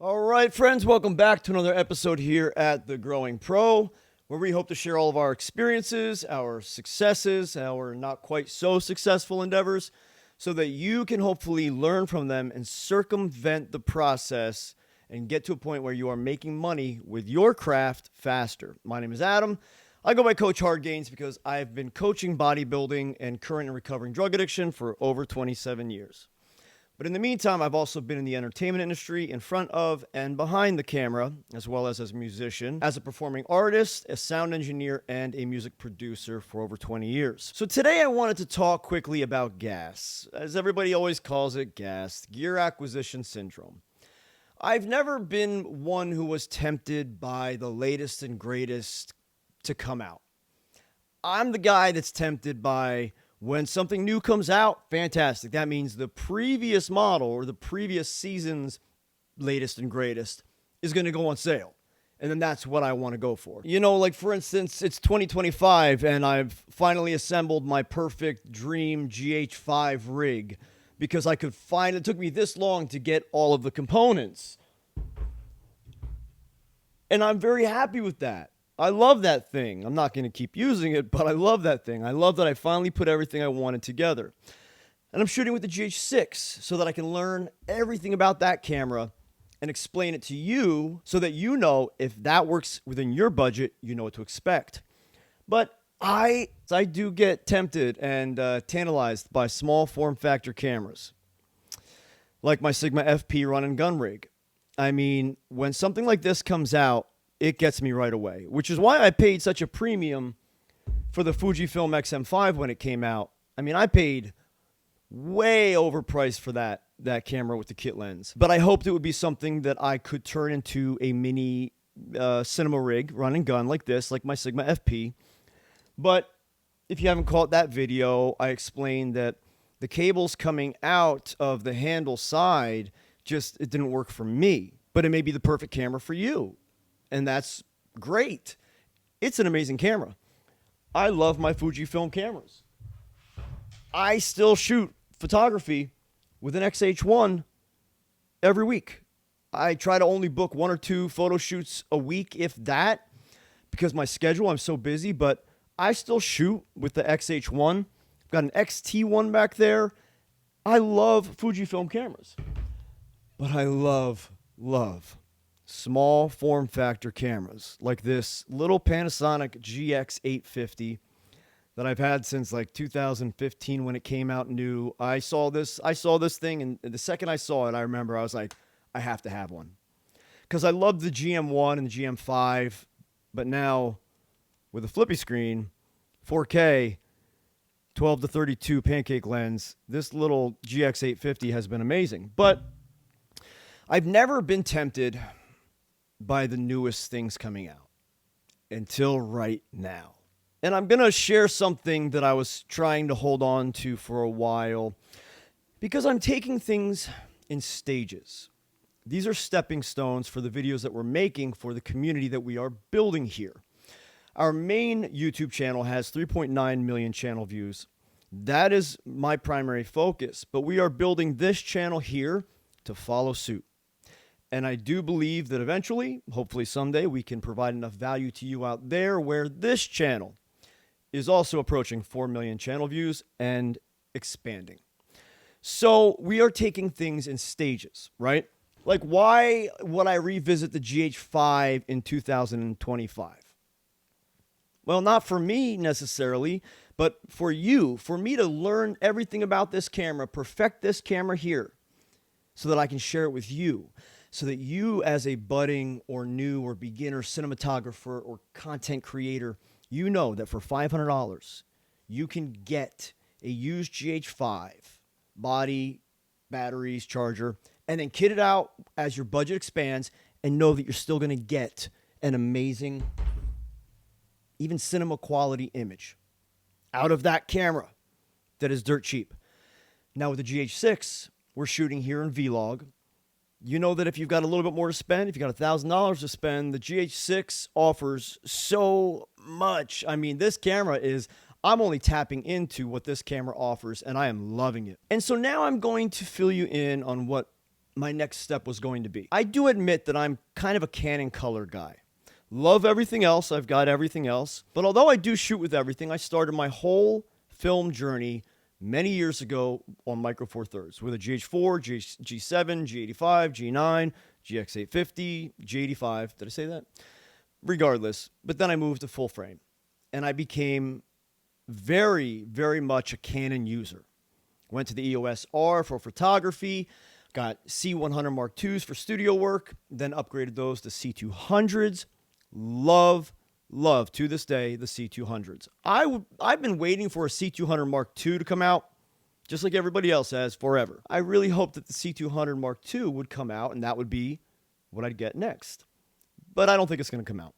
All right, friends, welcome back to another episode here at The Growing Pro, where we hope to share all of our experiences, our successes, our not quite so successful endeavors, so that you can hopefully learn from them and circumvent the process and get to a point where you are making money with your craft faster. My name is Adam. I go by Coach Hard Gains because I've been coaching bodybuilding and current and recovering drug addiction for over 27 years. But in the meantime, I've also been in the entertainment industry in front of and behind the camera, as well as a musician, as a performing artist, a sound engineer, and a music producer for over 20 years. So today I wanted to talk quickly about GAS, as everybody always calls it GAS, Gear Acquisition Syndrome. I've never been one who was tempted by the latest and greatest to come out. I'm the guy that's tempted by when something new comes out, fantastic. That means the previous model or the previous season's latest and greatest is going to go on sale. And then that's what I want to go for. You know, like for instance, it's 2025 and I've finally assembled my perfect dream GH5 rig because I could find, it took me this long to get all of the components. And I'm very happy with that. I love that thing. I'm not going to keep using it, but I love that thing. I love that I finally put everything I wanted together. And I'm shooting with the GH6 so that I can learn everything about that camera and explain it to you so that you know if that works within your budget, you know what to expect. But I do get tempted and tantalized by small form factor cameras, like my Sigma FP run and gun rig. I mean, when something like this comes out, it gets me right away, which is why I paid such a premium for the Fujifilm XM5 when it came out. I mean, I paid way overpriced for that camera with the kit lens. But I hoped it would be something that I could turn into a mini cinema rig, run and gun like this, like my Sigma FP. But if you haven't caught that video, I explained that the cables coming out of the handle side, it didn't work for me. But it may be the perfect camera for you. And that's great. It's an amazing camera. I love my Fujifilm cameras. I still shoot photography with an XH1 every week. I try to only book 1 or 2 photo shoots a week, if that, because my schedule, I'm so busy, but I still shoot with the XH1. I've got an XT1 back there. I love Fujifilm cameras, but I love small form factor cameras like this little Panasonic GX850 that I've had since like 2015 when it came out new. I saw this thing, and the second I saw it, I remember I was like, I have to have one. Because I loved the GM1 and the GM5, but now with a flippy screen, 4K, 12 to 32 pancake lens, this little GX850 has been amazing. But I've never been tempted by the newest things coming out until right now. And I'm going to share something that I was trying to hold on to for a while because I'm taking things in stages. These are stepping stones for the videos that we're making for the community that we are building here. Our main YouTube channel has 3.9 million channel views. That is my primary focus, but we are building this channel here to follow suit. And I do believe that eventually, hopefully someday, we can provide enough value to you out there where this channel is also approaching 4 million channel views and expanding. So we are taking things in stages, right? Like, why would I revisit the GH5 in 2025? Well, not for me necessarily, but for you, for me to learn everything about this camera, perfect this camera here, so that I can share it with you. So that you, as a budding or new or beginner cinematographer or content creator, you know that for $500, you can get a used GH5, body, batteries, charger, and then kit it out as your budget expands and know that you're still going to get an amazing, even cinema quality image out of that camera that is dirt cheap. Now with the GH6, we're shooting here in Vlog. You know that if you've got a little bit more to spend, if you've got $1,000 to spend, the GH6 offers so much. I mean, this camera is, I'm only tapping into what this camera offers, and I am loving it. And so now I'm going to fill you in on what my next step was going to be. I do admit that I'm kind of a Canon color guy. Love everything else. I've got everything else. But although I do shoot with everything, I started my whole film journey many years ago on Micro Four Thirds with a GH4, G7, G85, G9, GX850, G85. Did I say that? Regardless. But then I moved to full frame. And I became very, very much a Canon user. Went to the EOS R for photography, got C100 Mark IIs for studio work, then upgraded those to C200s. Love to this day the C200s. I've been waiting for a C200 Mark II to come out, just like everybody else has, forever. I really hoped that the C200 Mark II would come out, and that would be what I'd get next. But I don't think it's going to come out.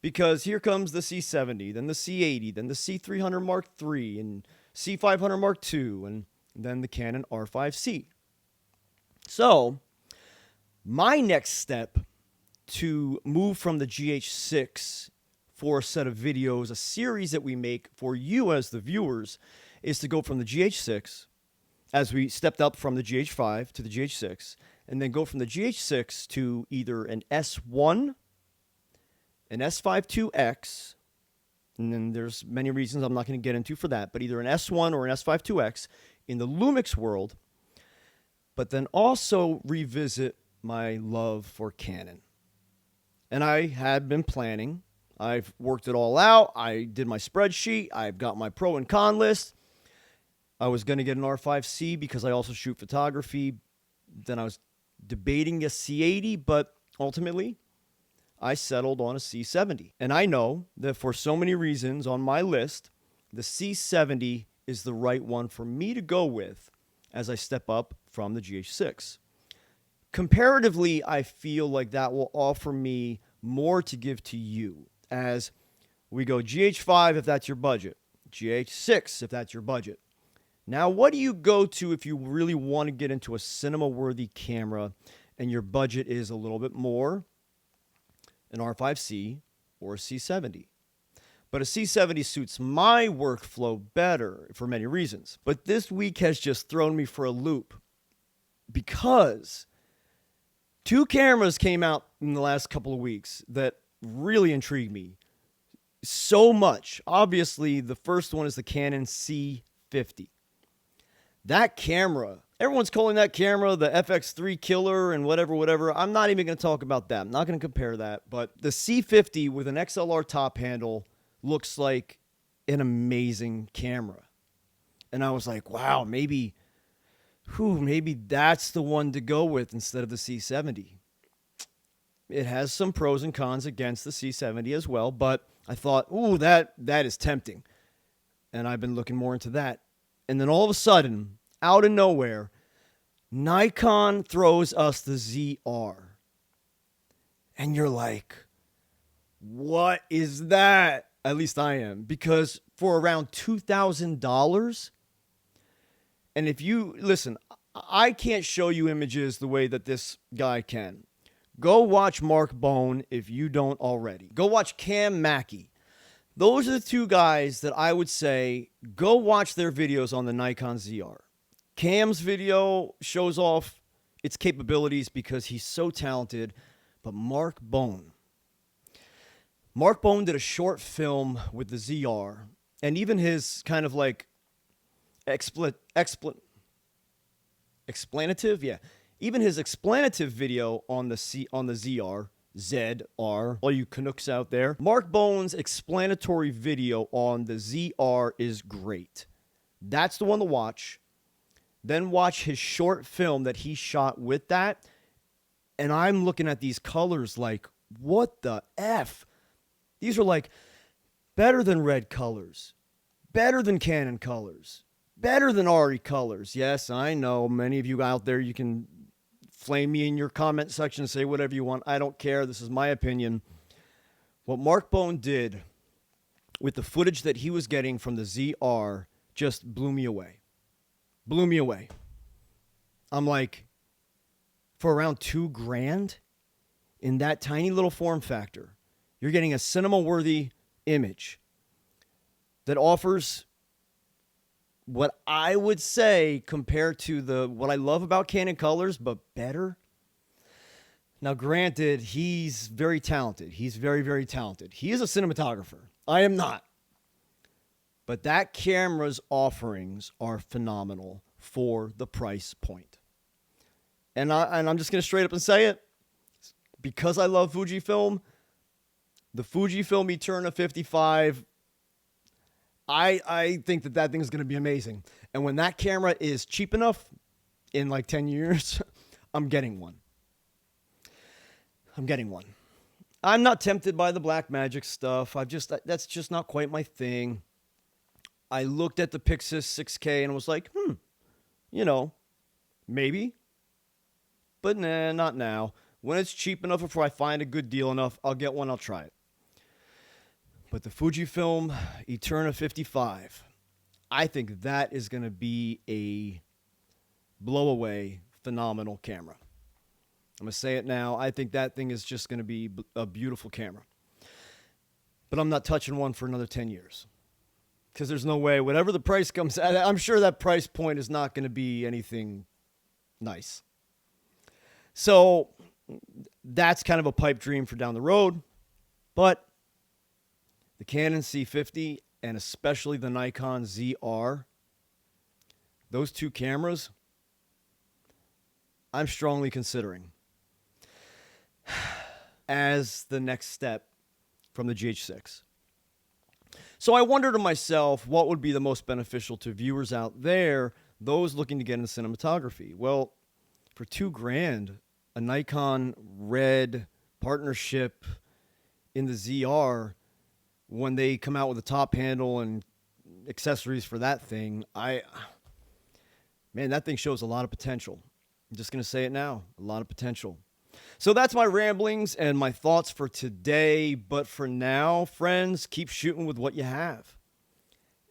Because here comes the C70, then the C80, then the C300 Mark III, and C500 Mark II, and then the Canon R5C. So, my next step to move from the GH6 for a set of videos, a series that we make for you as the viewers, is to go from the GH6, as we stepped up from the GH5 to the GH6, and then go from the GH6 to either an S1, an S5 IIX, and then there's many reasons I'm not going to get into for that, but either an S1 or an S5 IIX in the Lumix world, but then also revisit my love for Canon. And I had been planning. I've worked it all out. I did my spreadsheet. I've got my pro and con list. I was going to get an R5C because I also shoot photography. Then I was debating a C80, but ultimately I settled on a C70. And I know that for so many reasons on my list, the C70 is the right one for me to go with as I step up from the GH6. Comparatively, I feel like that will offer me more to give to you as we go GH5 if that's your budget, GH6 if that's your budget. Now, what do you go to if you really want to get into a cinema-worthy camera and your budget is a little bit more? An R5C or a C70. But a C70 suits my workflow better for many reasons. But this week has just thrown me for a loop because two cameras came out in the last couple of weeks that really intrigued me so much. Obviously, the first one is the Canon C50. That camera, everyone's calling that camera the FX3 killer and whatever. I'm not even going to talk about that. I'm not going to compare that. But the C50 with an XLR top handle looks like an amazing camera. And I was like, wow, maybe that's the one to go with instead of the C70. It has some pros and cons against the C70 as well, but I thought, ooh, that is tempting. And I've been looking more into that. And then all of a sudden, out of nowhere, Nikon throws us the ZR. And you're like, what is that? At least I am. Because for around $2,000, and if you, listen, I can't show you images the way that this guy can. Go watch Mark Bone if you don't already. Go watch Cam Mackey. Those are the two guys that I would say, go watch their videos on the Nikon ZR. Cam's video shows off its capabilities because he's so talented, but Mark Bone did a short film with the ZR, and even his kind of like explanative, yeah. Even his explanative video on the ZR, ZR, all you Canucks out there. Mark Bone's explanatory video on the ZR is great. That's the one to watch. Then watch his short film that he shot with that. And I'm looking at these colors like, what the F? These are like better than red colors, better than Canon colors, better than ARRI colors. Yes, I know many of you out there, you can flame me in your comment section and say whatever you want. I don't care. This is my opinion. What Mark Bone did with the footage that he was getting from the ZR just blew me away. Blew me away. I'm like, for around $2,000 in that tiny little form factor, you're getting a cinema-worthy image that offers what I would say compared to what I love about Canon colors, but better. Now, granted, he's very talented. He's very, very talented. He is a cinematographer. I am not. But that camera's offerings are phenomenal for the price point. And I'm just going to straight up and say it. Because I love Fujifilm, the Fujifilm Eterna 55, I think that thing is going to be amazing. And when that camera is cheap enough, in like 10 years, I'm getting one. I'm not tempted by the Black Magic stuff. That's just not quite my thing. I looked at the Pixis 6K and was like, maybe. But nah, not now. When it's cheap enough, if I find a good deal enough, I'll get one, I'll try it. But the Fujifilm Eterna 55, I think that is going to be a blow-away, phenomenal camera. I'm going to say it now. I think that thing is just going to be a beautiful camera. But I'm not touching one for another 10 years. Because there's no way, whatever the price comes at, I'm sure that price point is not going to be anything nice. So that's kind of a pipe dream for down the road. But the Canon C50 and especially the Nikon ZR, those two cameras, I'm strongly considering as the next step from the GH6. So I wonder to myself, what would be the most beneficial to viewers out there, those looking to get into cinematography? Well, for $2,000, a Nikon Red partnership in the ZR, when they come out with a top handle and accessories for that thing, man, that thing shows a lot of potential. I'm just going to say it now, a lot of potential. So that's my ramblings and my thoughts for today. But for now, friends, keep shooting with what you have.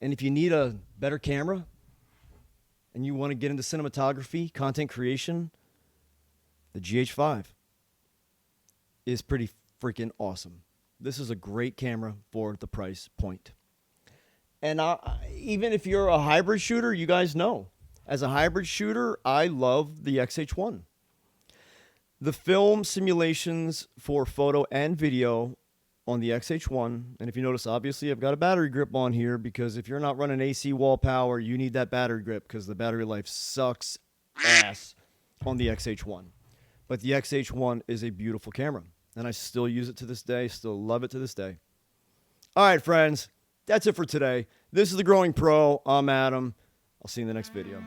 And if you need a better camera and you want to get into cinematography, content creation, the GH5 is pretty freaking awesome. This is a great camera for the price point. And even if you're a hybrid shooter, you guys know, as a hybrid shooter, I love the XH1. The film simulations for photo and video on the XH1, and if you notice, obviously, I've got a battery grip on here because if you're not running AC wall power, you need that battery grip because the battery life sucks ass on the XH1. But the XH1 is a beautiful camera, and I still use it to this day, still love it to this day. All right, friends, that's it for today. This is The Growing Pro. I'm Adam. I'll see you in the next video.